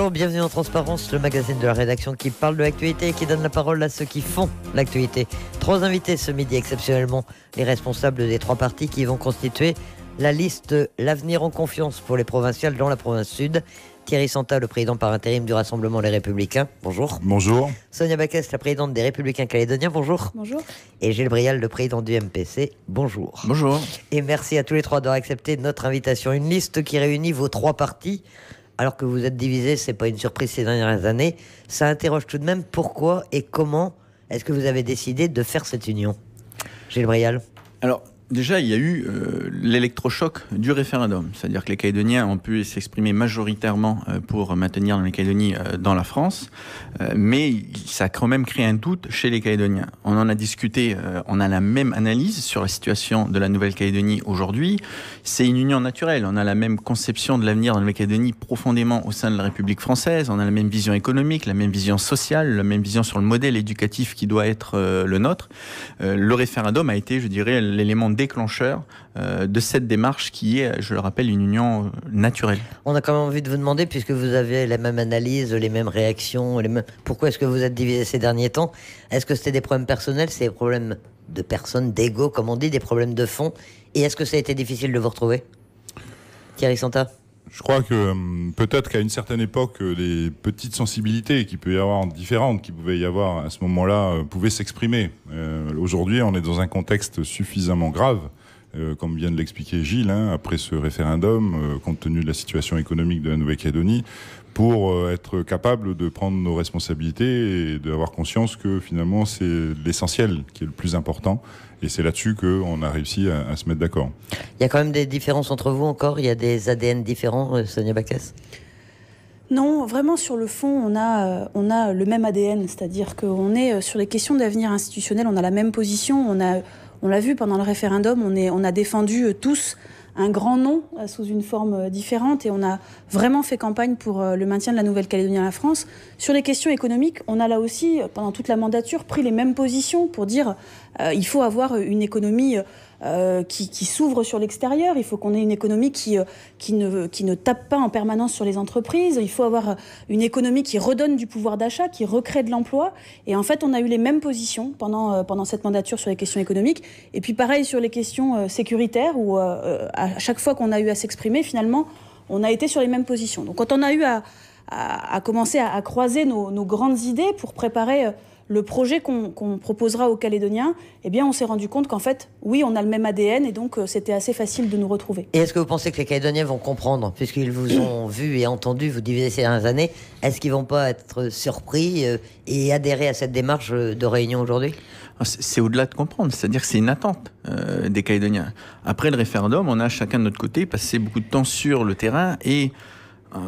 Bonjour, bienvenue en Transparence, le magazine de la rédaction qui parle de l'actualité et qui donne la parole à ceux qui font l'actualité. 3 invités ce midi, exceptionnellement les responsables des 3 partis qui vont constituer la liste L'Avenir en confiance pour les provinciales dans la province sud. Thierry Santa, le président par intérim du Rassemblement Les Républicains. Bonjour. Bonjour. Sonia Baquès, la présidente des Républicains calédoniens. Bonjour. Bonjour. Et Gilles Brial, le président du MPC. Bonjour. Bonjour. Et merci à tous les 3 d'avoir accepté notre invitation. Une liste qui réunit vos 3 partis. Alors que vous êtes divisés, c'est pas une surprise ces dernières années. Ça interroge tout de même pourquoi et comment est-ce que vous avez décidé de faire cette union, Gilles Brial? Alors, déjà, il y a eu l'électrochoc du référendum. C'est-à-dire que les Calédoniens ont pu s'exprimer majoritairement pour maintenir les Calédonies dans la France. Mais ça a quand même créé un doute chez les Calédoniens. On en a discuté, on a la même analyse sur la situation de la Nouvelle-Calédonie aujourd'hui. C'est une union naturelle. On a la même conception de l'avenir de la Nouvelle-Calédonie profondément au sein de la République française. On a la même vision économique, la même vision sociale, la même vision sur le modèle éducatif qui doit être le nôtre. Le référendum a été, je dirais, l'élément déclencheur de cette démarche qui est, je le rappelle, une union naturelle. On a quand même envie de vous demander, puisque vous avez la même analyse, les mêmes réactions, pourquoi est-ce que vous êtes divisés ces derniers temps? Est-ce que c'était des problèmes personnels, c'est des problèmes de personnes, d'ego, comme on dit, des problèmes de fond? Et est-ce que ça a été difficile de vous retrouver, Thierry Santa? Je crois que peut-être qu'à une certaine époque, les petites sensibilités qui peut y avoir différentes, qui pouvaient y avoir à ce moment-là, pouvaient s'exprimer. Aujourd'hui, on est dans un contexte suffisamment grave, comme vient de l'expliquer Gilles, après ce référendum, compte tenu de la situation économique de la Nouvelle-Calédonie, pour être capable de prendre nos responsabilités et d'avoir conscience que finalement c'est l'essentiel qui est le plus important. Et c'est là-dessus qu'on a réussi à se mettre d'accord. Il y a quand même des différences entre vous encore? Il y a des ADN différents, Sonia Baquès? Non, vraiment sur le fond, on a le même ADN, c'est-à-dire qu'on est sur les questions d'avenir institutionnel, on a la même position, on l'a vu pendant le référendum, on a défendu tous un grand nom sous une forme différente et on a vraiment fait campagne pour le maintien de la Nouvelle-Calédonie à la France. Sur les questions économiques, on a là aussi, pendant toute la mandature, pris les mêmes positions pour dire il faut avoir une économie qui s'ouvre sur l'extérieur, il faut qu'on ait une économie qui ne tape pas en permanence sur les entreprises, il faut avoir une économie qui redonne du pouvoir d'achat, qui recrée de l'emploi. Et en fait, on a eu les mêmes positions pendant cette mandature sur les questions économiques. Et puis pareil sur les questions sécuritaires, où à chaque fois qu'on a eu à s'exprimer, finalement, on a été sur les mêmes positions. Donc quand on a eu à commencer à croiser nos grandes idées pour préparer le projet qu'on proposera aux Calédoniens, eh bien, on s'est rendu compte qu'en fait, oui, on a le même ADN et donc c'était assez facile de nous retrouver. Et est-ce que vous pensez que les Calédoniens vont comprendre, puisqu'ils vous ont vu et entendu vous diviser ces dernières années, est-ce qu'ils vont pas être surpris et adhérer à cette démarche de réunion aujourd'hui? C'est au-delà de comprendre, c'est-à-dire que c'est une attente des Calédoniens. Après le référendum, on a chacun de notre côté passé beaucoup de temps sur le terrain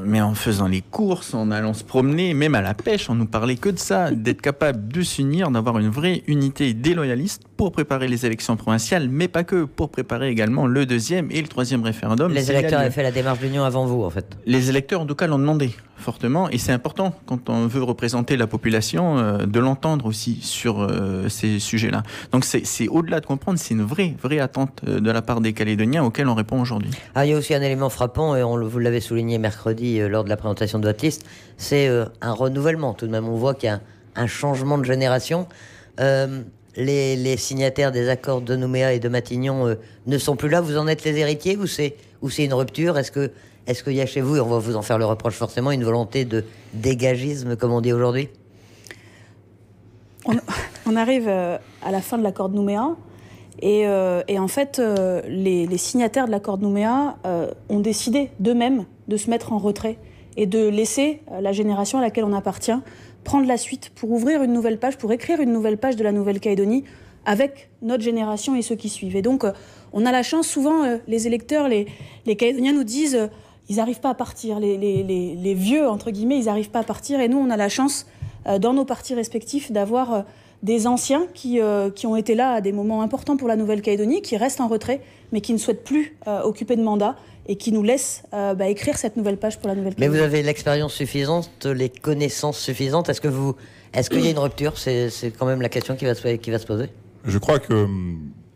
mais en faisant les courses, en allant se promener, même à la pêche, on nous parlait que de ça, d'être capable de s'unir, d'avoir une vraie unité des loyalistes pour préparer les élections provinciales, mais pas que, pour préparer également le 2e et le 3e référendum. Les électeurs avaient fait la démarche d'union avant vous, en fait. Les électeurs, en tout cas, l'ont demandé fortement, et c'est important, quand on veut représenter la population, de l'entendre aussi sur ces sujets-là. Donc c'est au-delà de comprendre, c'est une vraie attente de la part des Calédoniens auxquels on répond aujourd'hui. Ah, il y a aussi un élément frappant, et vous l'avez souligné mercredi lors de la présentation de votre liste, c'est un renouvellement. Tout de même, on voit qu'il y a un changement de génération. Les signataires des accords de Nouméa et de Matignon ne sont plus là. Vous en êtes les héritiers ou c'est une rupture? Est-ce qu'il y a chez vous, et on va vous en faire le reproche forcément, une volonté de dégagisme, comme on dit aujourd'hui? On arrive à la fin de l'accord de Nouméa et en fait, les signataires de l'accord de Nouméa ont décidé d'eux-mêmes de se mettre en retrait et de laisser la génération à laquelle on appartient prendre la suite pour ouvrir une nouvelle page, pour écrire une nouvelle page de la Nouvelle-Calédonie avec notre génération et ceux qui suivent. Et donc, on a la chance, souvent, les électeurs, les Calédoniens nous disent ils n'arrivent pas à partir, les vieux, entre guillemets, ils n'arrivent pas à partir. Et nous, on a la chance, dans nos partis respectifs, d'avoir des anciens qui ont été là à des moments importants pour la Nouvelle-Calédonie, qui restent en retrait, mais qui ne souhaitent plus occuper de mandat et qui nous laissent écrire cette nouvelle page pour la Nouvelle-Calédonie. Mais vous avez l'expérience suffisante, les connaissances suffisantes. Est-ce qu'il y a une rupture? C'est quand même la question qui va se poser. Je crois que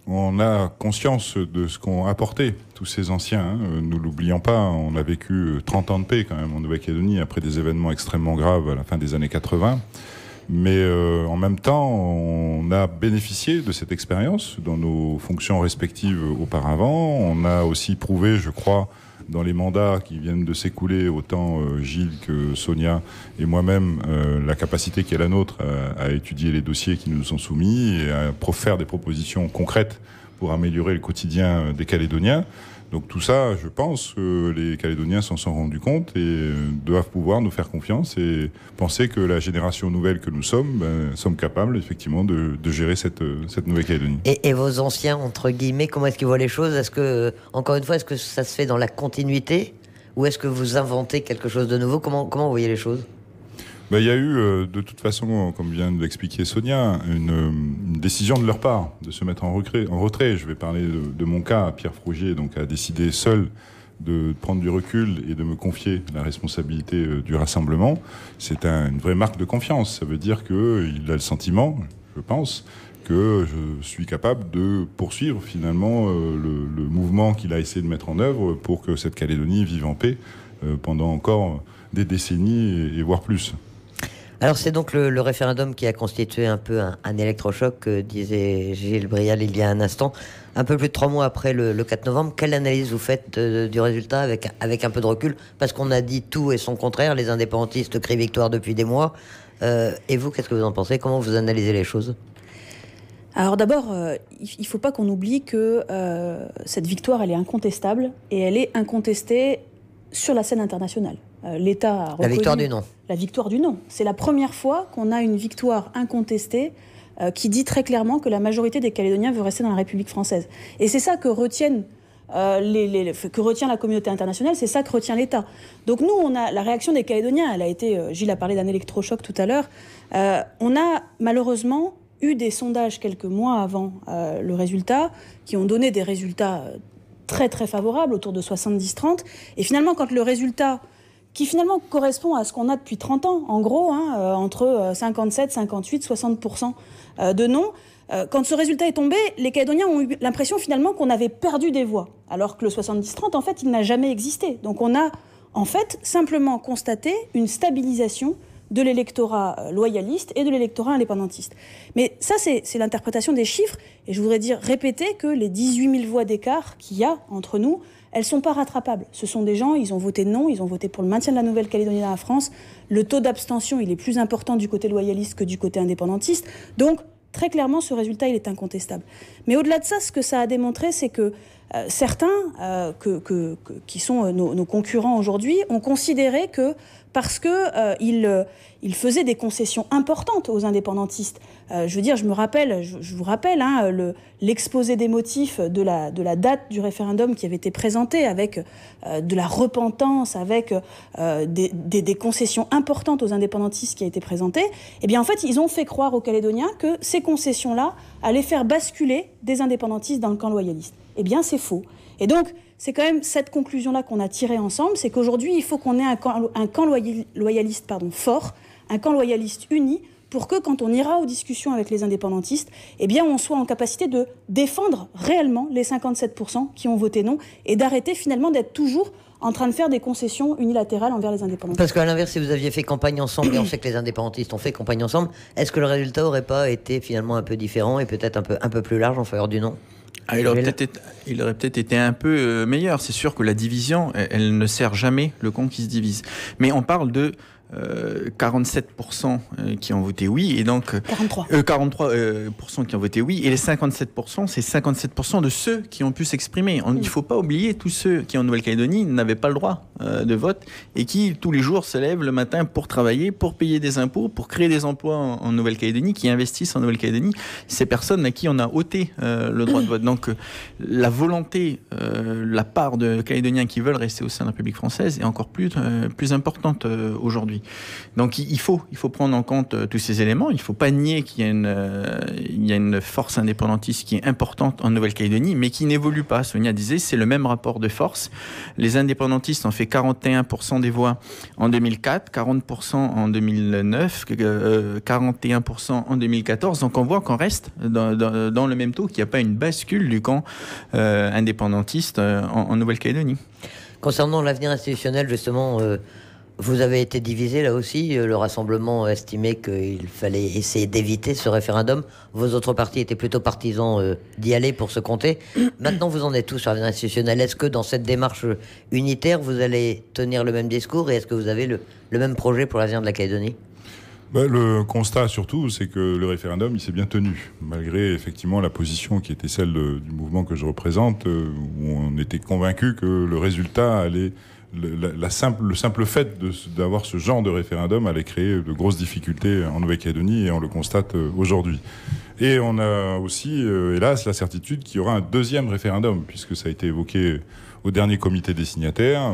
on a conscience de ce qu'ont apporté tous ces anciens. Hein. Nous l'oublions pas, on a vécu 30 ans de paix quand même en Nouvelle-Calédonie après des événements extrêmement graves à la fin des années 80. Mais en même temps, on a bénéficié de cette expérience dans nos fonctions respectives auparavant. On a aussi prouvé, je crois, dans les mandats qui viennent de s'écouler, autant Gilles que Sonia et moi-même, la capacité qui est la nôtre à étudier les dossiers qui nous sont soumis et à faire des propositions concrètes pour améliorer le quotidien des Calédoniens. Donc tout ça, je pense que les Calédoniens s'en sont rendus compte et doivent pouvoir nous faire confiance et penser que la génération nouvelle que nous sommes, sommes capables effectivement de gérer cette Nouvelle-Calédonie. Et vos anciens, entre guillemets, comment est-ce qu'ils voient les choses? Est-ce que, encore une fois, est-ce que ça se fait dans la continuité ou est-ce que vous inventez quelque chose de nouveau? Comment vous voyez les choses? Il y a eu, de toute façon, comme vient de l'expliquer Sonia, une décision de leur part de se mettre en retrait. Je vais parler de mon cas. Pierre Frougier a décidé seul de prendre du recul et de me confier la responsabilité du rassemblement. C'est une vraie marque de confiance. Ça veut dire qu'il a le sentiment, je pense, que je suis capable de poursuivre finalement le mouvement qu'il a essayé de mettre en œuvre pour que cette Calédonie vive en paix pendant encore des décennies et voire plus. Alors c'est donc le référendum qui a constitué un peu un électrochoc, disait Gilles Brial il y a un instant. Un peu plus de 3 mois après le 4 novembre, quelle analyse vous faites du résultat avec un peu de recul? Parce qu'on a dit tout et son contraire, les indépendantistes crient victoire depuis des mois. Et vous, qu'est-ce que vous en pensez? Comment vous analysez les choses? Alors d'abord, il ne faut pas qu'on oublie que cette victoire, elle est incontestable et elle est incontestée sur la scène internationale. L'État a reconnu... La victoire du non. La victoire du non. C'est la première fois qu'on a une victoire incontestée qui dit très clairement que la majorité des Calédoniens veut rester dans la République française. Et c'est ça que retient la communauté internationale, c'est ça que retient l'État. Donc nous, on a la réaction des Calédoniens, elle a été... Gilles a parlé d'un électrochoc tout à l'heure. On a malheureusement eu des sondages quelques mois avant le résultat qui ont donné des résultats très très favorables, autour de 70-30. Et finalement, quand le résultat... qui finalement correspond à ce qu'on a depuis 30 ans, en gros, entre 57, 58, 60% de non. Quand ce résultat est tombé, les Calédoniens ont eu l'impression finalement qu'on avait perdu des voix, alors que le 70-30, en fait, il n'a jamais existé. Donc on a, en fait, simplement constaté une stabilisation de l'électorat loyaliste et de l'électorat indépendantiste. Mais ça, c'est l'interprétation des chiffres, et je voudrais répéter que les 18 000 voix d'écart qu'il y a entre nous, elles ne sont pas rattrapables. Ce sont des gens, ils ont voté non, ils ont voté pour le maintien de la Nouvelle-Calédonie dans la France. Le taux d'abstention, il est plus important du côté loyaliste que du côté indépendantiste. Donc, très clairement, ce résultat, il est incontestable. Mais au-delà de ça, ce que ça a démontré, c'est que certains, qui sont nos concurrents aujourd'hui, ont considéré que parce qu'ils faisaient des concessions importantes aux indépendantistes. Je vous rappelle l'exposé des motifs de la date du référendum qui avait été présenté avec de la repentance, avec des concessions importantes aux indépendantistes qui a été présenté. Eh bien, en fait, ils ont fait croire aux Calédoniens que ces concessions-là allaient faire basculer des indépendantistes dans le camp loyaliste. Eh bien, c'est faux. Et donc, c'est quand même cette conclusion-là qu'on a tirée ensemble, c'est qu'aujourd'hui, il faut qu'on ait un camp loyaliste fort, un camp loyaliste uni, pour que quand on ira aux discussions avec les indépendantistes, eh bien, on soit en capacité de défendre réellement les 57% qui ont voté non et d'arrêter finalement d'être toujours en train de faire des concessions unilatérales envers les indépendantistes. Parce qu'à l'inverse, si vous aviez fait campagne ensemble, et on sait que les indépendantistes ont fait campagne ensemble, est-ce que le résultat n'aurait pas été finalement un peu différent et peut-être un peu plus large en faveur du non? Il aurait peut-être été un peu meilleur. C'est sûr que la division, elle ne sert jamais le camp qui se divise. Mais on parle de 47% qui ont voté oui, et donc 43% qui ont voté oui, et les 57%, c'est 57% de ceux qui ont pu s'exprimer. Il ne faut pas oublier tous ceux qui en Nouvelle-Calédonie n'avaient pas le droit de vote et qui tous les jours se lèvent le matin pour travailler, pour payer des impôts, pour créer des emplois en Nouvelle-Calédonie, qui investissent en Nouvelle-Calédonie. Ces personnes à qui on a ôté le droit de vote. Donc Donc la volonté, la part de Calédoniens qui veulent rester au sein de la République française est encore plus importante aujourd'hui. Donc il faut prendre en compte tous ces éléments. Il ne faut pas nier qu'il y a une force indépendantiste qui est importante en Nouvelle-Calédonie, mais qui n'évolue pas. Sonia disait, c'est le même rapport de force. Les indépendantistes ont fait 41% des voix en 2004, 40% en 2009, 41% en 2014. Donc on voit qu'on reste dans le même taux, qu'il n'y a pas une bascule du camp indépendantiste en Nouvelle-Calédonie. Concernant l'avenir institutionnel, justement, vous avez été divisé là aussi. Le Rassemblement estimait qu'il fallait essayer d'éviter ce référendum. Vos autres partis étaient plutôt partisans d'y aller pour se compter. Maintenant, vous en êtes tous sur l'avenir institutionnel. Est-ce que dans cette démarche unitaire, vous allez tenir le même discours et est-ce que vous avez le même projet pour l'avenir de la Calédonie ? Le constat surtout, c'est que le référendum, il s'est bien tenu, malgré effectivement la position qui était celle du mouvement que je représente, où on était convaincu que le résultat allait... Le simple fait d'avoir ce genre de référendum allait créer de grosses difficultés en Nouvelle-Calédonie et on le constate aujourd'hui. Et on a aussi, hélas, la certitude qu'il y aura un deuxième référendum, puisque ça a été évoqué au dernier comité des signataires,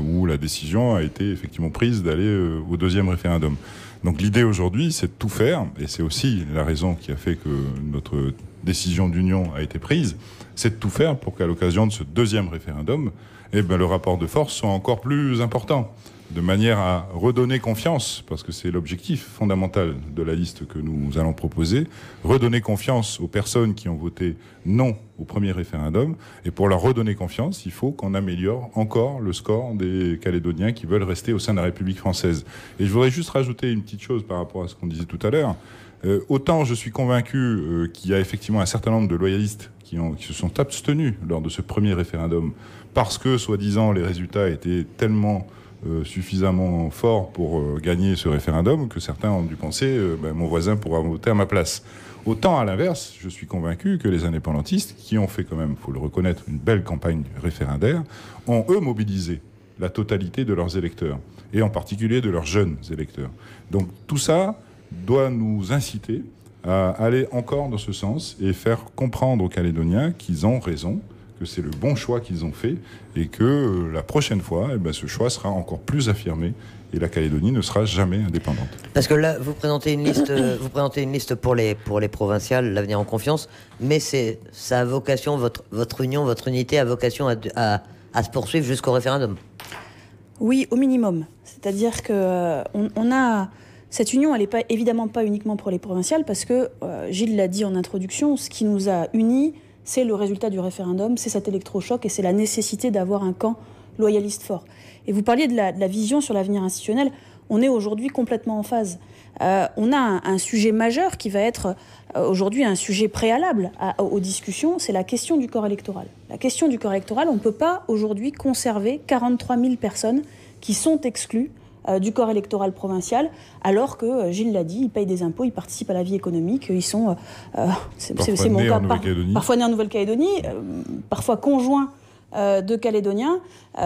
où la décision a été effectivement prise d'aller au deuxième référendum. Donc l'idée aujourd'hui, c'est de tout faire, et c'est aussi la raison qui a fait que notre décision d'union a été prise, c'est de tout faire pour qu'à l'occasion de ce deuxième référendum, le rapport de force soit encore plus important, de manière à redonner confiance, parce que c'est l'objectif fondamental de la liste que nous allons proposer, redonner confiance aux personnes qui ont voté non au premier référendum, et pour leur redonner confiance, il faut qu'on améliore encore le score des Calédoniens qui veulent rester au sein de la République française. Et je voudrais juste rajouter une petite chose par rapport à ce qu'on disait tout à l'heure. Autant je suis convaincu qu'il y a effectivement un certain nombre de loyalistes qui se sont abstenus lors de ce premier référendum parce que, soi-disant, les résultats étaient tellement suffisamment forts pour gagner ce référendum que certains ont dû penser mon voisin pourra voter à ma place. Autant, à l'inverse, je suis convaincu que les indépendantistes, qui ont fait quand même, il faut le reconnaître, une belle campagne référendaire, ont, eux, mobilisé la totalité de leurs électeurs, et en particulier de leurs jeunes électeurs. Donc tout ça doit nous inciter à aller encore dans ce sens et faire comprendre aux Calédoniens qu'ils ont raison, que c'est le bon choix qu'ils ont fait et que la prochaine fois, ce choix sera encore plus affirmé et la Calédonie ne sera jamais indépendante. Parce que là, vous présentez une liste, pour les provinciales, l'avenir en confiance, mais ça a vocation, votre union, votre unité a vocation à se poursuivre jusqu'au référendum. Oui, au minimum. C'est-à-dire que on a... Cette union, elle n'est évidemment pas uniquement pour les provinciales, parce que, Gilles l'a dit en introduction, ce qui nous a unis, c'est le résultat du référendum, c'est cet électrochoc et c'est la nécessité d'avoir un camp loyaliste fort. Et vous parliez de la vision sur l'avenir institutionnel, on est aujourd'hui complètement en phase. On a un sujet majeur qui va être aujourd'hui un sujet préalable aux discussions, c'est la question du corps électoral. La question du corps électoral, on ne peut pas aujourd'hui conserver 43 000 personnes qui sont exclues du corps électoral provincial, alors que, Gilles l'a dit, ils payent des impôts, ils participent à la vie économique, ils sont... c'est mon cas, parfois nés en Nouvelle-Calédonie, parfois conjoints de Calédoniens.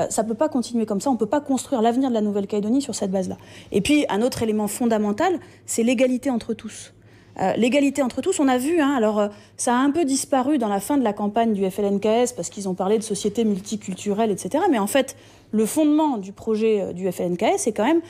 Ça ne peut pas continuer comme ça, on ne peut pas construire l'avenir de la Nouvelle-Calédonie sur cette base-là. Et puis, un autre élément fondamental, c'est l'égalité entre tous. L'égalité entre tous, on a vu, ça a un peu disparu dans la fin de la campagne du FLNKS, parce qu'ils ont parlé de société multiculturelle, etc. Mais en fait, le fondement du projet du FLNKS, c'est quand même,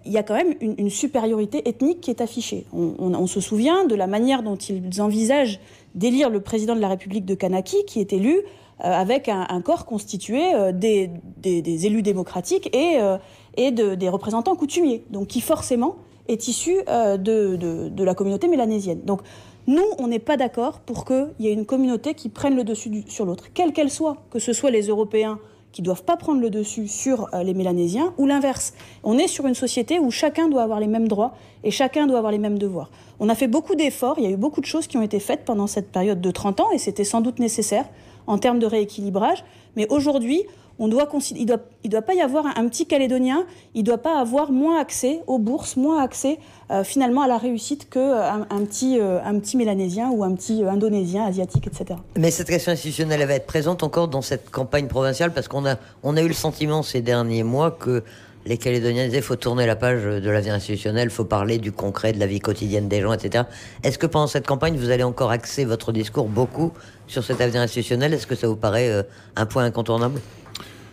il y a quand même une supériorité ethnique qui est affichée. On se souvient de la manière dont ils envisagent d'élire le président de la République de Kanaki, qui est élu avec un corps constitué des élus démocratiques et des représentants coutumiers, donc qui forcément est issu de la communauté mélanésienne. Donc nous, on n'est pas d'accord pour qu'il y ait une communauté qui prenne le dessus sur l'autre, quelle qu'elle soit, que ce soit les Européens qui ne doivent pas prendre le dessus sur les Mélanésiens, ou l'inverse. On est sur une société où chacun doit avoir les mêmes droits et chacun doit avoir les mêmes devoirs. On a fait beaucoup d'efforts, il y a eu beaucoup de choses qui ont été faites pendant cette période de 30 ans, et c'était sans doute nécessaire en termes de rééquilibrage, mais aujourd'hui, il ne doit pas y avoir un petit Calédonien, il ne doit pas avoir moins accès aux bourses, moins accès finalement à la réussite qu'un petit Mélanésien ou un petit Indonésien, Asiatique, etc. Mais cette question institutionnelle, elle va être présente encore dans cette campagne provinciale, parce qu'on a eu le sentiment ces derniers mois que les Calédoniens disaient qu'il faut tourner la page de la vie institutionnelle, il faut parler du concret, de la vie quotidienne des gens, etc. Est-ce que pendant cette campagne, vous allez encore axer votre discours beaucoup sur cet avenir institutionnel? Est-ce que ça vous paraît un point incontournable?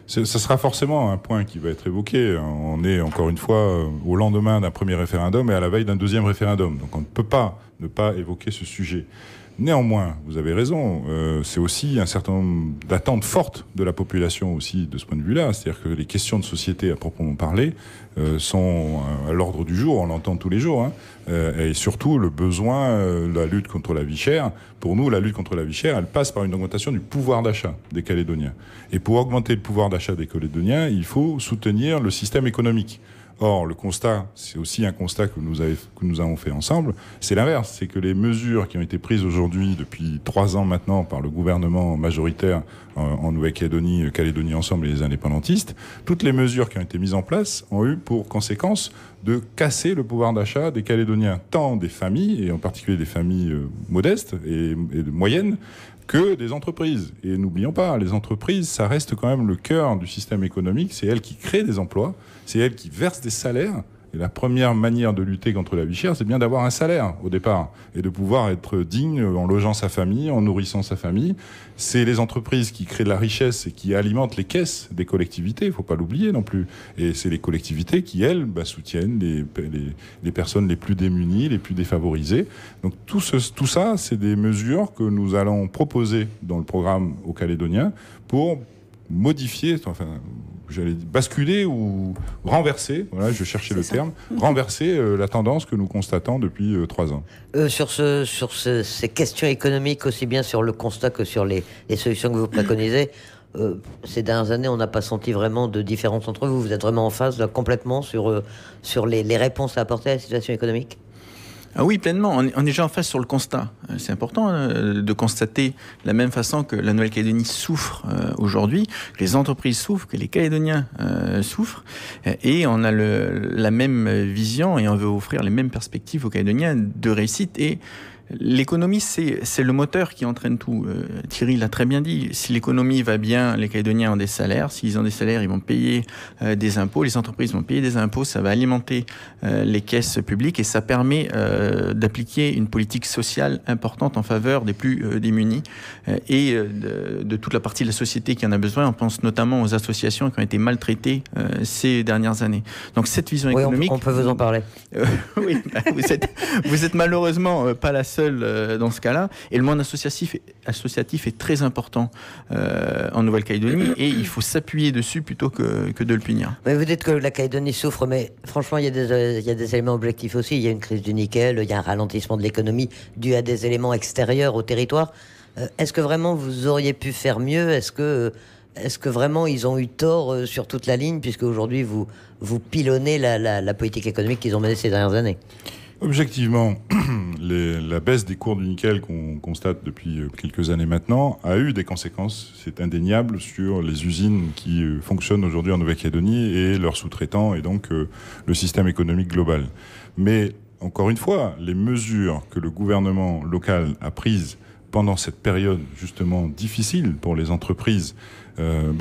Ça sera forcément un point qui va être évoqué. On est encore une fois au lendemain d'un premier référendum et à la veille d'un deuxième référendum. Donc on ne peut pas ne pas évoquer ce sujet. Néanmoins, vous avez raison, c'est aussi un certain nombre d'attentes fortes de la population aussi de ce point de vue-là. C'est-à-dire que les questions de société à proprement parler sont à l'ordre du jour, on l'entend tous les jours. Hein, et surtout le besoin, la lutte contre la vie chère. Pour nous, la lutte contre la vie chère, elle passe par une augmentation du pouvoir d'achat des Calédoniens. Et pour augmenter le pouvoir d'achat des Calédoniens, il faut soutenir le système économique. Or, le constat, c'est aussi un constat que nous avons fait ensemble, c'est l'inverse. C'est que les mesures qui ont été prises aujourd'hui, depuis 3 ans maintenant, par le gouvernement majoritaire en Nouvelle-Calédonie, Calédonie Ensemble et les indépendantistes, toutes les mesures qui ont été mises en place ont eu pour conséquence de casser le pouvoir d'achat des Calédoniens, tant des familles, et en particulier des familles modestes et moyennes, que des entreprises. Et n'oublions pas, les entreprises, ça reste quand même le cœur du système économique, c'est elles qui créent des emplois, c'est elles qui versent des salaires. Et la première manière de lutter contre la vie chère, c'est bien d'avoir un salaire au départ et de pouvoir être digne en logeant sa famille, en nourrissant sa famille. C'est les entreprises qui créent de la richesse et qui alimentent les caisses des collectivités, il ne faut pas l'oublier non plus. Et c'est les collectivités qui, elles, soutiennent les personnes les plus démunies, les plus défavorisées. Donc tout ça, c'est des mesures que nous allons proposer dans le programme aux Calédoniens pour modifier, j'allais basculer ou renverser, voilà, je cherchais le terme, renverser la tendance que nous constatons depuis 3 ans. Sur ces questions économiques, aussi bien sur le constat que sur les solutions que vous préconisez, ces dernières années, on n'a pas senti vraiment de différence entre vous. Vous êtes vraiment en phase là, complètement sur les réponses à apporter à la situation économique? Ah oui, pleinement. On est déjà en face sur le constat. C'est important de constater de la même façon que la Nouvelle-Calédonie souffre aujourd'hui, que les entreprises souffrent, que les Calédoniens souffrent. Et on a la même vision et on veut offrir les mêmes perspectives aux Calédoniens de réussite. Et l'économie, c'est le moteur qui entraîne tout. Thierry l'a très bien dit. Si l'économie va bien, les Calédoniens ont des salaires. S'ils ont des salaires, ils vont payer des impôts. Les entreprises vont payer des impôts. Ça va alimenter les caisses publiques et ça permet d'appliquer une politique sociale importante en faveur des plus démunis et de toute la partie de la société qui en a besoin. On pense notamment aux associations qui ont été maltraitées ces dernières années. Donc cette vision économique... On peut vous en parler. Oui, vous êtes malheureusement pas la seule dans ce cas-là. Et le monde associatif est très important en Nouvelle-Calédonie et il faut s'appuyer dessus plutôt que de le punir. Mais vous dites que la Calédonie souffre, mais franchement, il y a des éléments objectifs aussi. Il y a une crise du nickel, il y a un ralentissement de l'économie dû à des éléments extérieurs au territoire. Est-ce que vraiment vous auriez pu faire mieux? Est-ce que vraiment ils ont eu tort sur toute la ligne, puisque aujourd'hui vous pilonnez la politique économique qu'ils ont menée ces dernières années? Objectivement, la baisse des cours du nickel qu'on constate depuis quelques années maintenant a eu des conséquences, c'est indéniable, sur les usines qui fonctionnent aujourd'hui en Nouvelle-Calédonie et leurs sous-traitants et donc le système économique global. Mais encore une fois, les mesures que le gouvernement local a prises pendant cette période justement difficile pour les entreprises,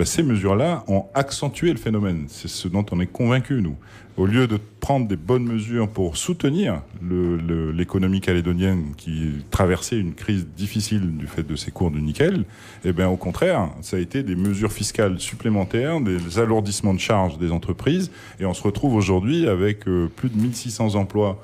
ces mesures-là ont accentué le phénomène. C'est ce dont on est convaincus, nous. Au lieu de prendre des bonnes mesures pour soutenir l'économie calédonienne qui traversait une crise difficile du fait de ces cours de nickel, au contraire, ça a été des mesures fiscales supplémentaires, des alourdissements de charges des entreprises, et on se retrouve aujourd'hui avec plus de 1600 emplois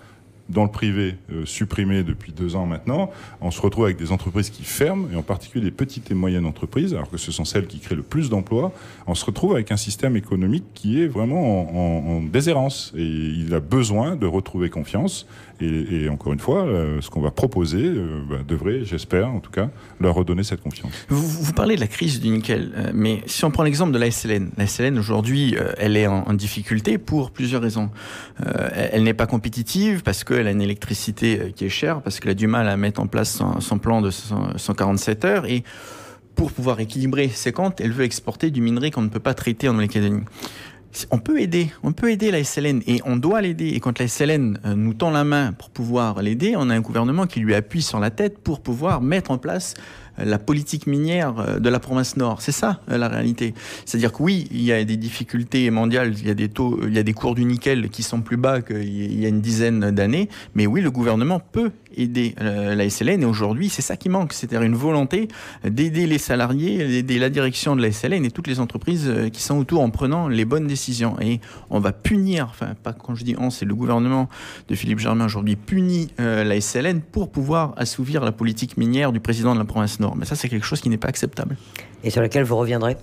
dans le privé, supprimé depuis 2 ans maintenant. On se retrouve avec des entreprises qui ferment, et en particulier des petites et moyennes entreprises, alors que ce sont celles qui créent le plus d'emplois. On se retrouve avec un système économique qui est vraiment en déshérence, et il a besoin de retrouver confiance. Et encore une fois, ce qu'on va proposer devrait, j'espère en tout cas, leur redonner cette confiance. Vous parlez de la crise du nickel, mais si on prend l'exemple de la SLN, aujourd'hui, elle est en difficulté pour plusieurs raisons. Elle n'est pas compétitive parce qu'elle a une électricité qui est chère, parce qu'elle a du mal à mettre en place son plan de 147 heures, et pour pouvoir équilibrer ses comptes, elle veut exporter du minerai qu'on ne peut pas traiter en Nouvelle-Calédonie. On peut aider la SLN et on doit l'aider. Et quand la SLN nous tend la main pour pouvoir l'aider, on a un gouvernement qui lui appuie sur la tête pour pouvoir mettre en place la politique minière de la province Nord. C'est ça la réalité. C'est-à-dire que oui, il y a des difficultés mondiales, il y a des taux, il y a des cours du nickel qui sont plus bas qu'il y a une dizaine d'années, mais oui, le gouvernement peut aider la SLN, et aujourd'hui, c'est ça qui manque, c'est-à-dire une volonté d'aider les salariés, d'aider la direction de la SLN et toutes les entreprises qui sont autour en prenant les bonnes décisions. Et on va punir, enfin, pas quand je dis on, c'est le gouvernement de Philippe Germain aujourd'hui punit la SLN pour pouvoir assouvir la politique minière du président de la province Nord. Mais ça, c'est quelque chose qui n'est pas acceptable. Et sur laquelle vous reviendrez?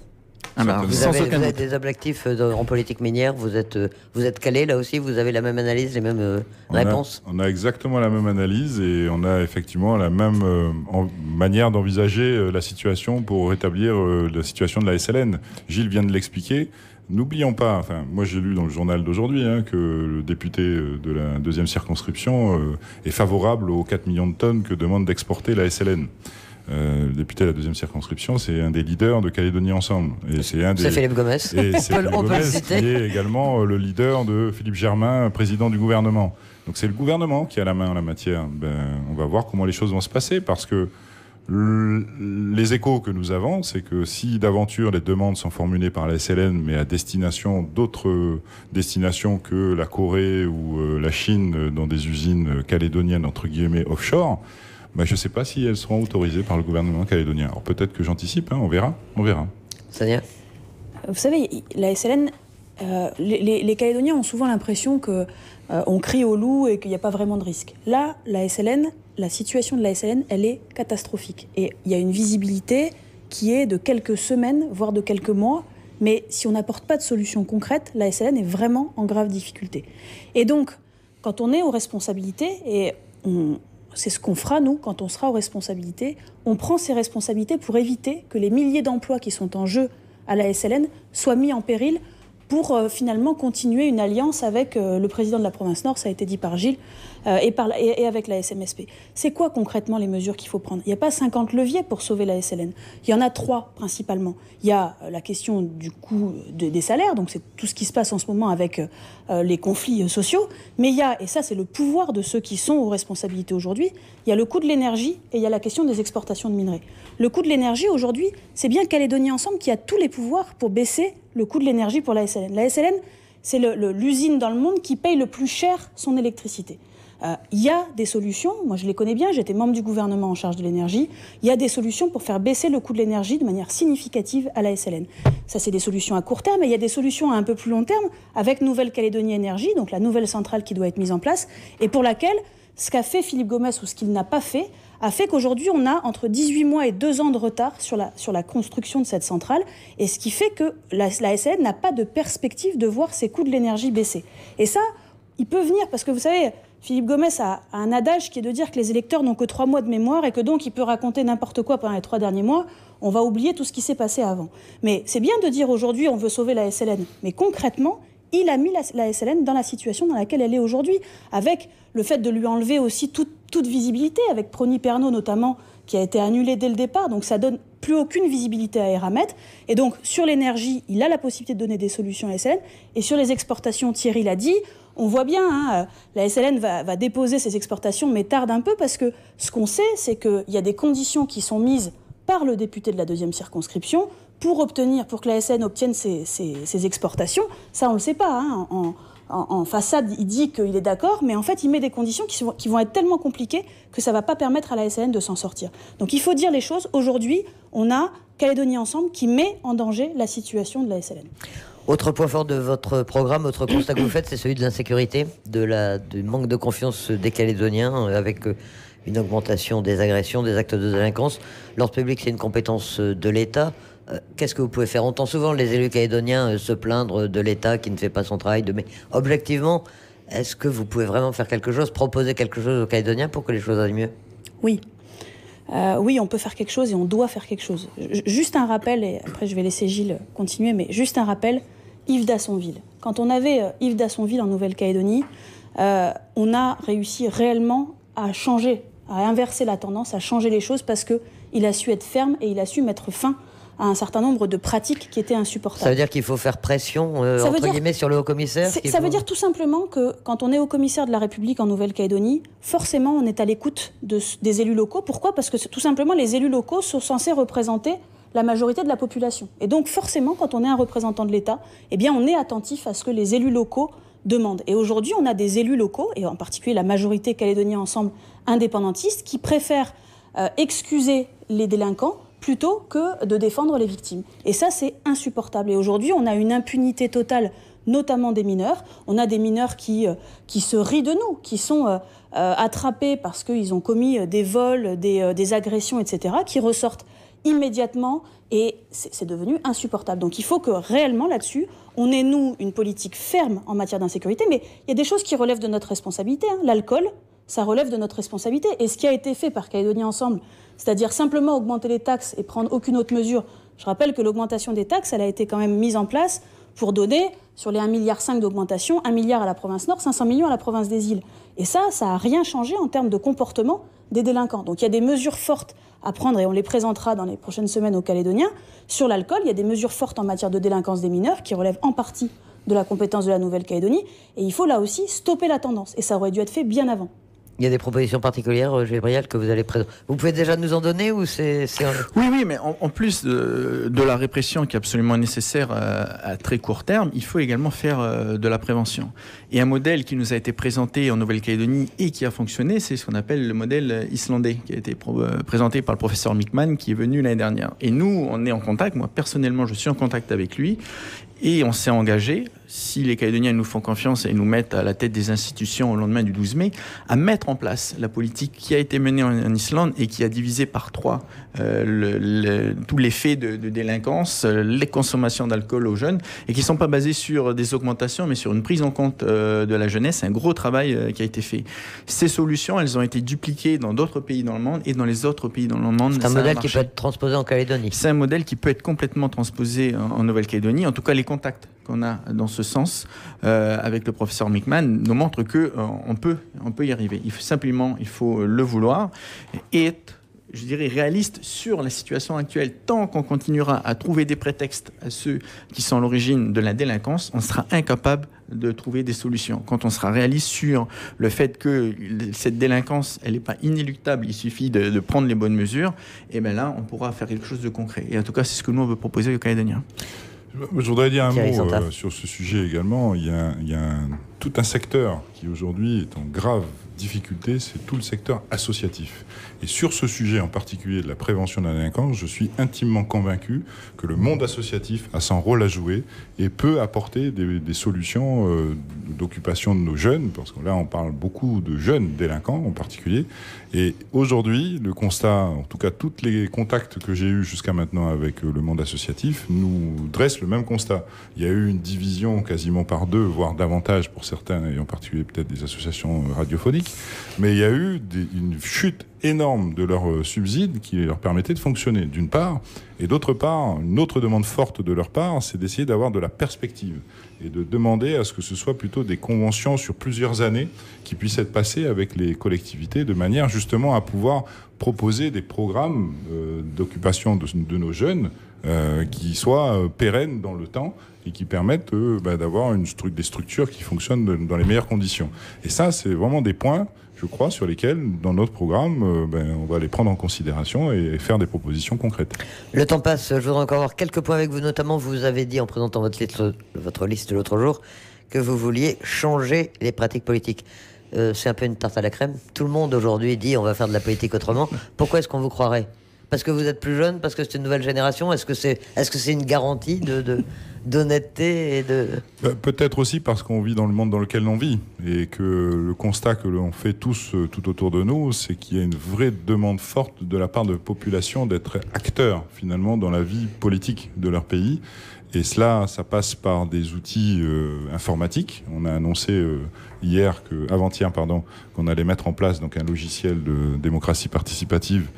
Vous sans aucun avez doute. des objectifs en politique minière, vous êtes calé là aussi, vous avez la même analyse, les mêmes réponses? On a exactement la même analyse et on a effectivement la même manière d'envisager la situation pour rétablir la situation de la SLN. Gilles vient de l'expliquer. N'oublions pas, enfin, moi j'ai lu dans le journal d'aujourd'hui que le député de la deuxième circonscription est favorable aux 4 millions de tonnes que demande d'exporter la SLN. Le député de la deuxième circonscription, c'est un des leaders de Calédonie Ensemble. Et c'est Philippe Gomes. Et c'est Philippe On peut Gomes le citer. qui est également le leader de Philippe Germain, président du gouvernement. Donc c'est le gouvernement qui a la main en la matière. On va voir comment les choses vont se passer, parce que les échos que nous avons, c'est que si d'aventure les demandes sont formulées par la SLN, mais à destination d'autres destinations que la Corée ou la Chine, dans des usines calédoniennes, entre guillemets, offshore, je ne sais pas si elles seront autorisées par le gouvernement calédonien. Alors peut-être que j'anticipe, on verra. Sonia? Vous savez, la SLN, les Calédoniens ont souvent l'impression qu'on crie au loup et qu'il n'y a pas vraiment de risque. Là, la situation de la SLN, elle est catastrophique. Et il y a une visibilité qui est de quelques semaines, voire de quelques mois. Mais si on n'apporte pas de solution concrète, la SLN est vraiment en grave difficulté. Et donc, quand on est aux responsabilités, et c'est ce qu'on fera, nous, quand on sera aux responsabilités, on prend ces responsabilités pour éviter que les milliers d'emplois qui sont en jeu à la SLN soient mis en péril pour finalement continuer une alliance avec le président de la province Nord, ça a été dit par Gilles, et avec la SMSP. C'est quoi concrètement les mesures qu'il faut prendre? Il n'y a pas 50 leviers pour sauver la SLN. Il y en a 3 principalement. Il y a la question du coût des salaires, donc c'est tout ce qui se passe en ce moment avec les conflits sociaux, mais il y a, et ça c'est le pouvoir de ceux qui sont aux responsabilités aujourd'hui, il y a le coût de l'énergie et il y a la question des exportations de minerais. Le coût de l'énergie aujourd'hui, c'est bien Calédonie Ensemble qui a tous les pouvoirs pour baisser le coût de l'énergie pour la SLN. La SLN, c'est l'usine dans le monde qui paye le plus cher son électricité. Il y a des solutions, moi je les connais bien, j'étais membre du gouvernement en charge de l'énergie, il y a des solutions pour faire baisser le coût de l'énergie de manière significative à la SLN. Ça c'est des solutions à court terme, et il y a des solutions à un peu plus long terme avec Nouvelle-Calédonie Énergie, donc la nouvelle centrale qui doit être mise en place, et pour laquelle ce qu'a fait Philippe Gomes ou ce qu'il n'a pas fait, a fait qu'aujourd'hui on a entre 18 mois et 2 ans de retard sur la construction de cette centrale, et ce qui fait que la SLN n'a pas de perspective de voir ses coûts de l'énergie baisser. Et ça, il peut venir, parce que vous savez, Philippe Gomes a un adage qui est de dire que les électeurs n'ont que 3 mois de mémoire et que donc il peut raconter n'importe quoi pendant les 3 derniers mois. On va oublier tout ce qui s'est passé avant. Mais c'est bien de dire aujourd'hui on veut sauver la SLN. Mais concrètement, il a mis la SLN dans la situation dans laquelle elle est aujourd'hui, avec le fait de lui enlever aussi toute visibilité, avec Prony Pernot notamment, qui a été annulé dès le départ. Donc ça donne plus aucune visibilité à Eramet. Et donc sur l'énergie, il a la possibilité de donner des solutions à la SLN. Et sur les exportations, Thierry l'a dit, on voit bien, la SLN va déposer ses exportations, mais tarde un peu, parce que ce qu'on sait, c'est qu'il y a des conditions qui sont mises par le député de la deuxième circonscription pour que la SLN obtienne ses exportations. Ça, on ne le sait pas. En façade, il dit qu'il est d'accord, mais en fait, il met des conditions qui vont être tellement compliquées que ça ne va pas permettre à la SLN de s'en sortir. Donc il faut dire les choses. Aujourd'hui, on a Calédonie Ensemble qui met en danger la situation de la SLN. Autre point fort de votre programme, autre constat que vous faites, c'est celui de l'insécurité, du manque de confiance des Calédoniens, avec une augmentation des agressions, des actes de délinquance. L'ordre public, c'est une compétence de l'État. Qu'est-ce que vous pouvez faire? On entend souvent les élus calédoniens se plaindre de l'État qui ne fait pas son travail. Mais objectivement, est-ce que vous pouvez vraiment faire quelque chose, proposer quelque chose aux Calédoniens pour que les choses aillent mieux? Oui. Oui, on peut faire quelque chose et on doit faire quelque chose. Juste un rappel, et après je vais laisser Gilles continuer, mais juste un rappel, Yves d'Assonville. Quand on avait Yves d'Assonville en Nouvelle-Calédonie, on a réussi réellement à changer, à inverser la tendance, à changer les choses, parce qu'il a su être ferme et il a su mettre fin à un certain nombre de pratiques qui étaient insupportables. Ça veut dire qu'il faut faire pression, entre guillemets, sur le haut-commissaire? Ça veut dire tout simplement que quand on est haut-commissaire de la République en Nouvelle-Calédonie, forcément on est à l'écoute des élus locaux. Pourquoi ? Parce que tout simplement les élus locaux sont censés représenter la majorité de la population. Et donc forcément, quand on est un représentant de l'État, eh bien on est attentif à ce que les élus locaux demandent. Et aujourd'hui, on a des élus locaux, et en particulier la majorité Calédonie Ensemble indépendantiste, qui préfèrent excuser les délinquants plutôt que de défendre les victimes. Et ça, c'est insupportable. Et aujourd'hui, on a une impunité totale, notamment des mineurs. On a des mineurs qui se rient de nous, qui sont attrapés parce qu'ils ont commis des vols, des agressions, etc., qui ressortent immédiatement, et c'est devenu insupportable. Donc il faut que réellement là-dessus, on ait, nous, une politique ferme en matière d'insécurité, mais il y a des choses qui relèvent de notre responsabilité. L'alcool, ça relève de notre responsabilité. Et ce qui a été fait par Calédonie Ensemble, c'est-à-dire simplement augmenter les taxes et prendre aucune autre mesure. Je rappelle que l'augmentation des taxes, elle a été quand même mise en place pour donner, sur les 1,5 milliard d'augmentation, 1 milliard à la province Nord, 500 millions à la province des Îles. Et ça n'a rien changé en termes de comportement des délinquants. Donc il y a des mesures fortes à prendre, et on les présentera dans les prochaines semaines aux Calédoniens. Sur l'alcool, il y a des mesures fortes en matière de délinquance des mineurs qui relèvent en partie de la compétence de la Nouvelle-Calédonie. Et il faut là aussi stopper la tendance. Et ça aurait dû être fait bien avant. Il y a des propositions particulières, Gabriel, que vous allez présenter. Vous pouvez déjà nous en donner ou c'est... Oui, mais en plus de la répression qui est absolument nécessaire à très court terme, il faut également faire de la prévention. Et un modèle qui nous a été présenté en Nouvelle-Calédonie et qui a fonctionné, c'est ce qu'on appelle le modèle islandais, qui a été présenté par le professeur Mickman, qui est venu l'année dernière. Et nous, on est en contact, moi personnellement, je suis en contact avec lui, et on s'est engagé, si les Calédoniens nous font confiance et nous mettent à la tête des institutions au lendemain du 12 mai, à mettre en place la politique qui a été menée en Islande et qui a divisé par 3 tous les faits de délinquance, les consommations d'alcool aux jeunes, et qui ne sont pas basées sur des augmentations, mais sur une prise en compte de la jeunesse. C'est un gros travail qui a été fait. Ces solutions, elles ont été dupliquées dans d'autres pays dans le monde, et dans les autres pays dans le monde, c'est un modèle qui peut être transposé en Calédonie. C'est un modèle qui peut être complètement transposé en Nouvelle-Calédonie. En tout cas, les contacts qu'on a dans ce sens avec le professeur Mickman nous montrent qu'on peut y arriver. Il faut le vouloir et être, je dirais, réaliste sur la situation actuelle. Tant qu'on continuera à trouver des prétextes à ceux qui sont à l'origine de la délinquance, on sera incapable de trouver des solutions. Quand on sera réaliste sur le fait que cette délinquance, elle n'est pas inéluctable, il suffit de prendre les bonnes mesures, et bien là, on pourra faire quelque chose de concret. Et en tout cas, c'est ce que nous, on veut proposer aux Calédoniens. Je voudrais dire un mot sur ce sujet également. Il y a tout un secteur qui aujourd'hui est en grave difficulté, c'est tout le secteur associatif. Et sur ce sujet en particulier de la prévention de la délinquance, je suis intimement convaincu que le monde associatif a son rôle à jouer et peut apporter des solutions d'occupation de nos jeunes, parce que là on parle beaucoup de jeunes délinquants en particulier. Et aujourd'hui, le constat, en tout cas tous les contacts que j'ai eus jusqu'à maintenant avec le monde associatif, nous dressent le même constat. Il y a eu une division quasiment par 2, voire davantage pour certains, et en particulier peut-être des associations radiophoniques, mais il y a eu une chute énorme de leurs subsides qui leur permettait de fonctionner, d'une part, et d'autre part, une autre demande forte de leur part, c'est d'essayer d'avoir de la perspective et de demander à ce que ce soit plutôt des conventions sur plusieurs années qui puissent être passées avec les collectivités de manière justement à pouvoir proposer des programmes d'occupation de nos jeunes qui soient pérennes dans le temps et qui permettent d'avoir des structures qui fonctionnent dans les meilleures conditions. Et ça, c'est vraiment des points, je crois, sur lesquels, dans notre programme, on va les prendre en considération et faire des propositions concrètes. Le temps passe. Je voudrais encore avoir quelques points avec vous. Notamment, vous avez dit, en présentant votre liste l'autre jour, que vous vouliez changer les pratiques politiques. C'est un peu une tarte à la crème. Tout le monde, aujourd'hui, dit on va faire de la politique autrement. Pourquoi est-ce qu'on vous croirait ? Parce que vous êtes plus jeune, parce que c'est une nouvelle génération. Est-ce que c'est une garantie d'honnêteté et de... Peut-être aussi parce qu'on vit dans le monde dans lequel on vit et que le constat que l'on fait tous tout autour de nous, c'est qu'il y a une vraie demande forte de la part de la population d'être acteurs finalement dans la vie politique de leur pays. Et cela, ça passe par des outils informatiques. On a annoncé avant-hier, qu'on allait mettre en place donc un logiciel de démocratie participative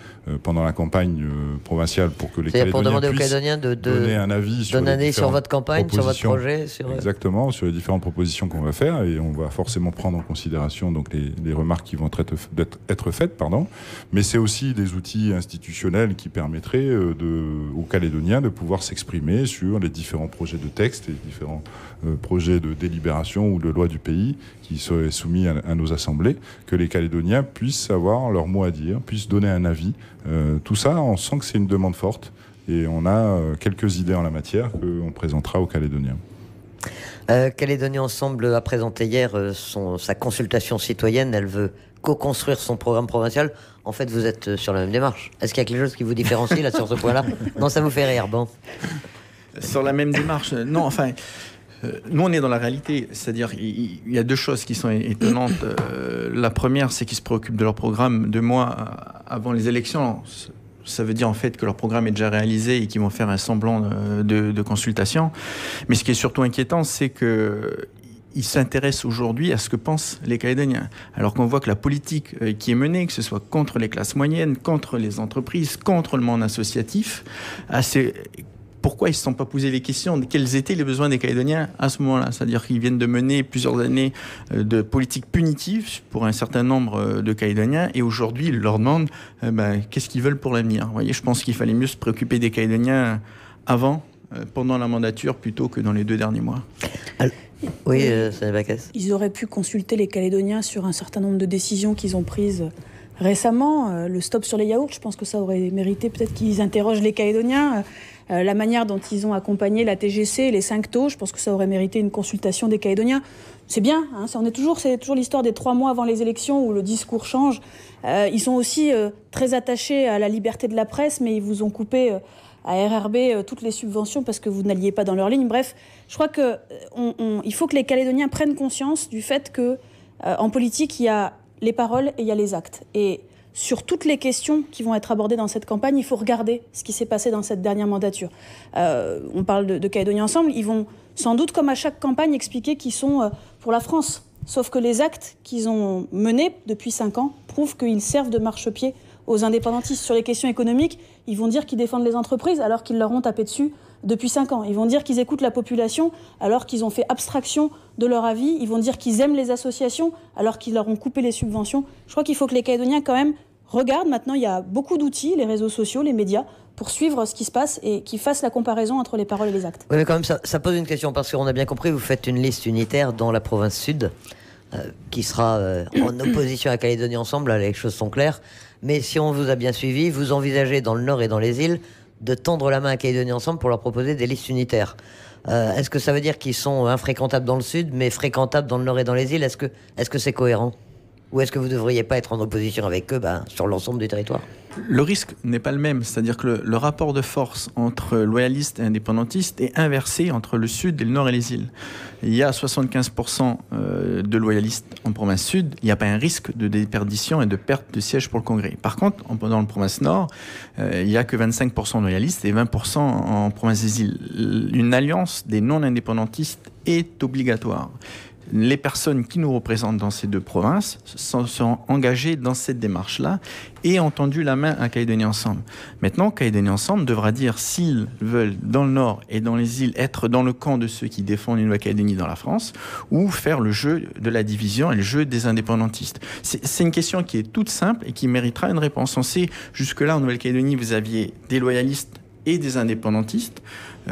pendant la campagne provinciale pour que les Calédoniens puissent donner un avis sur votre campagne, sur votre projet. Exactement, sur les différentes propositions qu'on va faire, et on va forcément prendre en considération donc les remarques qui vont être faites. Mais c'est aussi des outils institutionnels qui permettraient aux Calédoniens de pouvoir s'exprimer sur les différents projets de texte et différents projets de délibération ou de loi du pays qui seraient soumis à nos assemblées, que les Calédoniens puissent avoir leur mot à dire, puissent donner un avis. Tout ça, on sent que c'est une demande forte et on a quelques idées en la matière qu'on présentera aux Calédoniens. Calédonie Ensemble a présenté hier sa consultation citoyenne. Elle veut co-construire son programme provincial. En fait, vous êtes sur la même démarche. Est-ce qu'il y a quelque chose qui vous différencie là sur ce point-là? Non, ça vous fait rire, bon. Sur la même démarche, non, enfin... nous, on est dans la réalité, c'est-à-dire il y a deux choses qui sont étonnantes. La première, c'est qu'ils se préoccupent de leur programme 2 mois avant les élections. Ça veut dire en fait que leur programme est déjà réalisé et qu'ils vont faire un semblant de consultation. Mais ce qui est surtout inquiétant, c'est qu'ils s'intéressent aujourd'hui à ce que pensent les Calédoniens. Alors qu'on voit que la politique qui est menée, que ce soit contre les classes moyennes, contre les entreprises, contre le monde associatif, pourquoi ils ne se sont pas posé les questions de quels étaient les besoins des Calédoniens à ce moment-là? C'est-à-dire qu'ils viennent de mener plusieurs années de politique punitive pour un certain nombre de Calédoniens, et aujourd'hui, ils leur demandent qu'est-ce qu'ils veulent pour l'avenir. Vous voyez, je pense qu'il fallait mieux se préoccuper des Calédoniens pendant la mandature, plutôt que dans les 2 derniers mois. Oui, Sonia Backes. Ils auraient pu consulter les Calédoniens sur un certain nombre de décisions qu'ils ont prises récemment. Le stop sur les yaourts, je pense que ça aurait mérité peut-être qu'ils interrogent les Calédoniens. La manière dont ils ont accompagné la TGC et les 5 taux, je pense que ça aurait mérité une consultation des Calédoniens. C'est bien, hein, c'est toujours l'histoire des 3 mois avant les élections où le discours change. Ils sont aussi très attachés à la liberté de la presse, mais ils vous ont coupé à RRB toutes les subventions parce que vous n'alliez pas dans leur ligne. Bref, je crois qu'il faut que les Calédoniens prennent conscience du fait qu'en politique, il y a les paroles et il y a les actes. Et sur toutes les questions qui vont être abordées dans cette campagne, il faut regarder ce qui s'est passé dans cette dernière mandature. On parle de Calédonie Ensemble. Ils vont sans doute, comme à chaque campagne, expliquer qu'ils sont pour la France. Sauf que les actes qu'ils ont menés depuis 5 ans prouvent qu'ils servent de marchepied aux indépendantistes. Sur les questions économiques, ils vont dire qu'ils défendent les entreprises alors qu'ils leur ont tapé dessus depuis 5 ans. Ils vont dire qu'ils écoutent la population alors qu'ils ont fait abstraction de leur avis. Ils vont dire qu'ils aiment les associations alors qu'ils leur ont coupé les subventions. Je crois qu'il faut que les Calédoniens quand même regardent. Maintenant, il y a beaucoup d'outils, les réseaux sociaux, les médias, pour suivre ce qui se passe et qu'ils fassent la comparaison entre les paroles et les actes. Oui, mais quand même, ça pose une question, parce qu'on a bien compris, vous faites une liste unitaire dans la province sud, qui sera en opposition à Calédonie Ensemble, là, les choses sont claires. Mais si on vous a bien suivi, vous envisagez dans le Nord et dans les îles de tendre la main à Calédonie Ensemble pour leur proposer des listes unitaires. Est-ce que ça veut dire qu'ils sont infréquentables dans le Sud, mais fréquentables dans le Nord et dans les îles? Est-ce que c'est cohérent? Ou est-ce que vous ne devriez pas être en opposition avec eux sur l'ensemble du territoire? Le risque n'est pas le même, c'est-à-dire que le rapport de force entre loyalistes et indépendantistes est inversé entre le Sud et le Nord et les îles. Il y a 75% de loyalistes en province Sud, il n'y a pas un risque de déperdition et de perte de sièges pour le Congrès. Par contre, dans la province Nord, il n'y a que 25% de loyalistes et 20% en province des îles. Une alliance des non-indépendantistes est obligatoire. Les personnes qui nous représentent dans ces 2 provinces sont engagées dans cette démarche-là et ont tendu la main à Calédonie Ensemble. Maintenant, Calédonie Ensemble devra dire s'ils veulent, dans le Nord et dans les îles, être dans le camp de ceux qui défendent une Nouvelle-Calédonie dans la France, ou faire le jeu de la division et le jeu des indépendantistes. C'est une question qui est toute simple et qui méritera une réponse. On sait, jusque-là, en Nouvelle-Calédonie, vous aviez des loyalistes et des indépendantistes.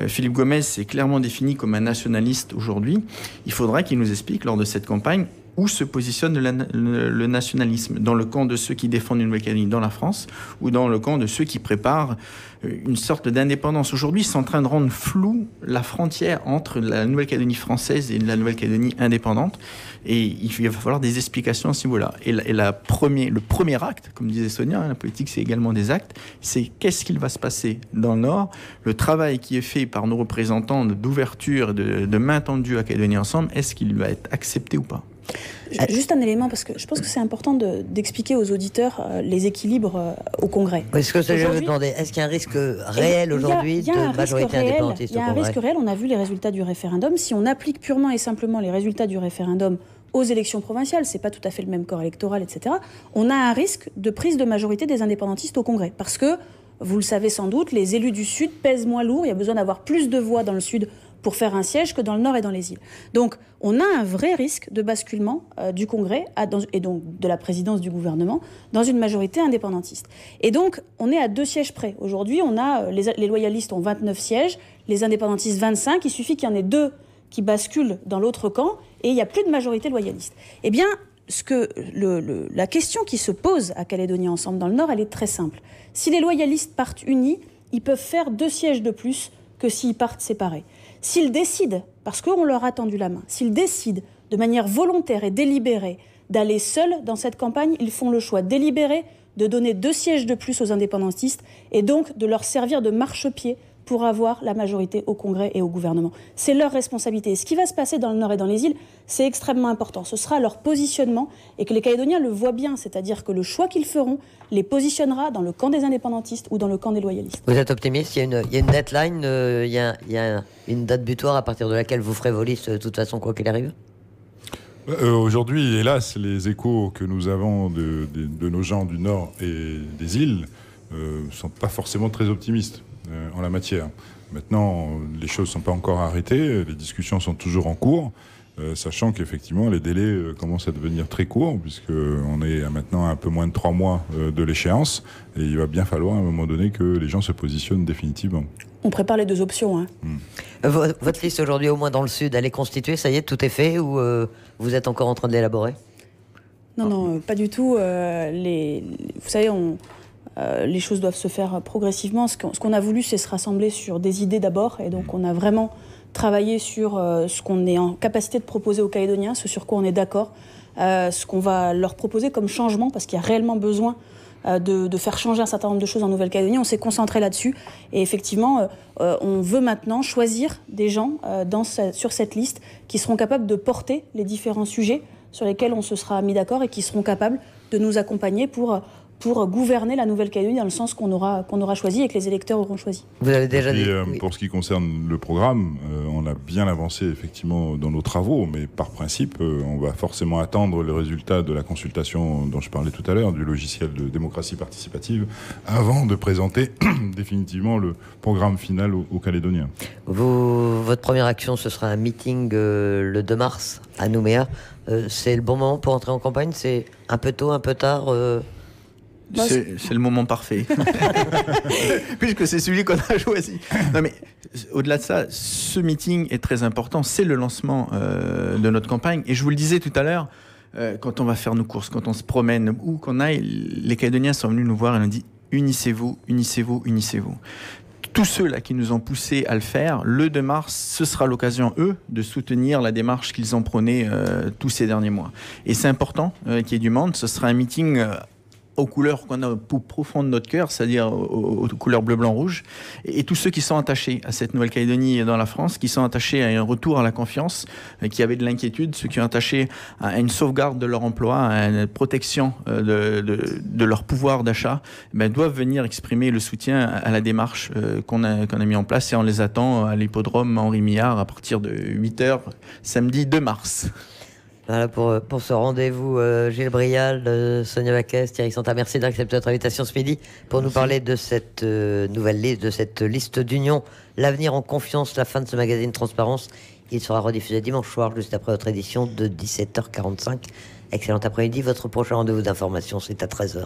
Philippe Gomez s'est clairement défini comme un nationaliste aujourd'hui. Il faudra qu'il nous explique lors de cette campagne où se positionne le nationalisme, dans le camp de ceux qui défendent une Nouvelle-Calédonie dans la France ou dans le camp de ceux qui préparent une sorte d'indépendance. Aujourd'hui, ils sont en train de rendre floue la frontière entre la Nouvelle-Calédonie française et la Nouvelle-Calédonie indépendante, et il va falloir des explications à ce niveau-là. Et le premier acte, comme disait Sonia, la politique c'est également des actes, c'est qu'est-ce qu'il va se passer dans le Nord, le travail qui est fait par nos représentants d'ouverture, de main tendue à Calédonie Ensemble, est-ce qu'il va être accepté ou pas? Juste un élément, parce que je pense que c'est important d'expliquer aux auditeurs les équilibres au Congrès. Oui, ce que je vais vous demander, est-ce qu'il y a un risque réel aujourd'hui de majorité indépendantiste au Congrès ? Il y a un risque réel, on a vu les résultats du référendum. Si on applique purement et simplement les résultats du référendum aux élections provinciales, c'est pas tout à fait le même corps électoral, etc., on a un risque de prise de majorité des indépendantistes au Congrès. Parce que, vous le savez sans doute, les élus du Sud pèsent moins lourd, il y a besoin d'avoir plus de voix dans le Sud pour faire un siège que dans le Nord et dans les îles. Donc, on a un vrai risque de basculement du Congrès et donc de la présidence du gouvernement dans une majorité indépendantiste. Et donc, on est à 2 sièges près. Aujourd'hui, on a les loyalistes ont 29 sièges, les indépendantistes 25. Il suffit qu'il y en ait 2 qui basculent dans l'autre camp et il n'y a plus de majorité loyaliste. Eh bien, la question qui se pose à Calédonie Ensemble dans le Nord, elle est très simple. Si les loyalistes partent unis, ils peuvent faire 2 sièges de plus que s'ils partent séparés. S'ils décident, parce qu'on leur a tendu la main, s'ils décident de manière volontaire et délibérée d'aller seuls dans cette campagne, ils font le choix délibéré de donner 2 sièges de plus aux indépendantistes et donc de leur servir de marchepied pour avoir la majorité au Congrès et au gouvernement. C'est leur responsabilité. Et ce qui va se passer dans le Nord et dans les îles, c'est extrêmement important. Ce sera leur positionnement et que les Calédoniens le voient bien, c'est-à-dire que le choix qu'ils feront les positionnera dans le camp des indépendantistes ou dans le camp des loyalistes. Vous êtes optimiste ? Il y a une deadline, il y a une date butoir à partir de laquelle vous ferez vos listes de toute façon, quoi qu'il arrive ? Aujourd'hui, hélas, les échos que nous avons de nos gens du Nord et des îles ne sont pas forcément très optimistes en la matière. Maintenant, les choses ne sont pas encore arrêtées, les discussions sont toujours en cours, sachant qu'effectivement, les délais commencent à devenir très courts, puisqu'on est maintenant à un peu moins de 3 mois de l'échéance, et il va bien falloir à un moment donné que les gens se positionnent définitivement. On prépare les 2 options. Votre liste aujourd'hui, au moins dans le Sud, elle est constituée, ça y est, tout est fait, ou vous êtes encore en train de l'élaborer ? Non, pas du tout. Vous savez, les choses doivent se faire progressivement. Ce qu'on a voulu, c'est se rassembler sur des idées d'abord. Et donc, on a vraiment travaillé sur ce qu'on est en capacité de proposer aux Calédoniens, ce sur quoi on est d'accord, ce qu'on va leur proposer comme changement, parce qu'il y a réellement besoin de faire changer un certain nombre de choses en Nouvelle-Calédonie. On s'est concentré là-dessus. Et effectivement, on veut maintenant choisir des gens sur cette liste qui seront capables de porter les différents sujets sur lesquels on se sera mis d'accord et qui seront capables de nous accompagner pour gouverner la Nouvelle-Calédonie dans le sens qu'on aura choisi et que les électeurs auront choisi. Vous avez déjà dit... Oui. Pour ce qui concerne le programme, on a bien avancé effectivement dans nos travaux, mais par principe, on va forcément attendre le résultat de la consultation dont je parlais tout à l'heure, du logiciel de démocratie participative, avant de présenter définitivement le programme final aux Calédoniens. Votre première action, ce sera un meeting le 2 mars à Nouméa. C'est le bon moment pour entrer en campagne ? C'est un peu tôt, un peu tard C'est le moment parfait. Puisque c'est celui qu'on a choisi. Non mais, au-delà de ça, ce meeting est très important. C'est le lancement de notre campagne. Et je vous le disais tout à l'heure, quand on va faire nos courses, quand on se promène, où qu'on aille, les Calédoniens sont venus nous voir et nous ont dit « Unissez-vous, unissez-vous, unissez-vous ». Tous ceux-là qui nous ont poussés à le faire, le 2 mars, ce sera l'occasion, eux, de soutenir la démarche qu'ils ont prônée tous ces derniers mois. Et c'est important qu'il y ait du monde. Ce sera un meeting... aux couleurs qu'on a au plus profond de notre cœur, c'est-à-dire aux couleurs bleu, blanc, rouge, et tous ceux qui sont attachés à cette Nouvelle-Calédonie dans la France, qui sont attachés à un retour à la confiance, qui avaient de l'inquiétude, ceux qui sont attachés à une sauvegarde de leur emploi, à une protection de leur pouvoir d'achat, doivent venir exprimer le soutien à la démarche qu'on a mis en place, et on les attend à l'hippodrome Henri Millard à partir de 8h, samedi 2 mars. Voilà pour ce rendez-vous, Gilles Brial, Sonia Baquès, Thierry Santa, merci d'accepter notre invitation ce midi pour nous parler de cette nouvelle liste, de cette liste d'union, l'avenir en confiance, la fin de ce magazine Transparence. Il sera rediffusé dimanche soir, juste après votre édition de 17h45. Excellent après-midi. Votre prochain rendez-vous d'information, c'est à 13h.